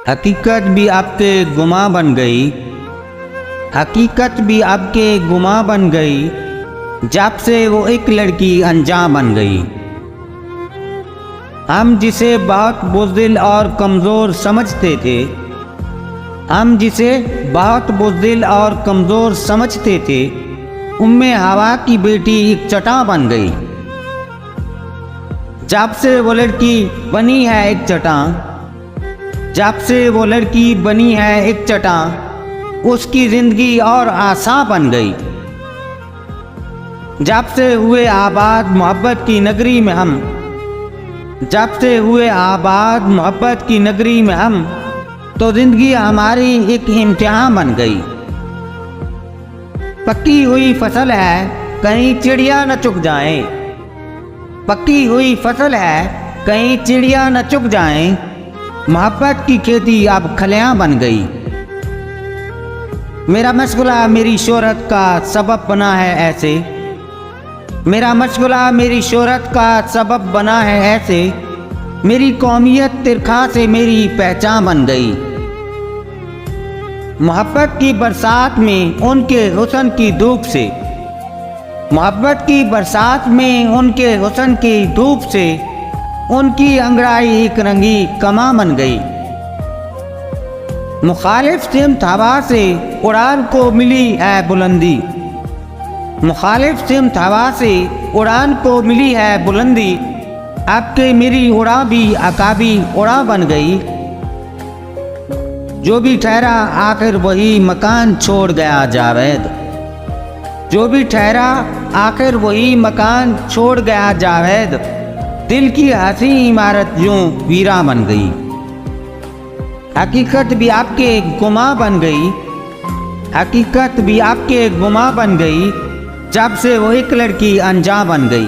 हकीकत भी आपके गुमा बन गई, हकीकत भी आपके गुमा बन गई, जब से वो एक लड़की अनजान बन गई। हम जिसे बहुत बुज़दिल और कमज़ोर समझते थे, हम जिसे बहुत बुज़दिल और कमज़ोर समझते थे, उम्मे हवा की बेटी एक चट्टान बन गई। जब से वो लड़की बनी है एक चट्टान, जब से वो लड़की बनी है एक चट्टान, उसकी ज़िंदगी और आसान बन गई। जब से हुए आबाद मोहब्बत की नगरी में हम, जब से हुए आबाद मोहब्बत की नगरी में हम, तो ज़िंदगी हमारी एक इम्तिहान बन गई। पक्की हुई फसल है, कहीं चिड़िया न चुग जाए, पक्की हुई फसल है, कहीं चिड़िया न चुग जाए, मोहब्बत की खेती अब खलियां बन गई। मेरा मशगला मेरी शोहरत का सबब बना है ऐसे, मेरा मशगला मेरी शोहरत का सबब बना है ऐसे, मेरी कौमियत तिरखा से मेरी पहचान बन गई। मोहब्बत की बरसात में उनके हुस्न की धूप से, मोहब्बत की बरसात में उनके हुस्न की धूप से, उनकी अंगड़ाई एक रंगी कमा बन गई। मुखालिफ सिमत हवा से उड़ान को मिली है बुलंदी, मुखालिफ सिमत हवा से उड़ान को मिली है बुलंदी, आपके मेरी उड़ा भी अकाबी उड़ा बन गई। जो भी ठहरा आखिर वही मकान छोड़ गया जावेद, जो भी ठहरा आखिर वही मकान छोड़ गया जावेद, दिल की हंसी इमारत यूं वीरा बन गई। हकीकत भी आपके गुमा बन गई, हकीकत भी आपके गुमा बन गई, जब से वो एक लड़की अनजान बन गई।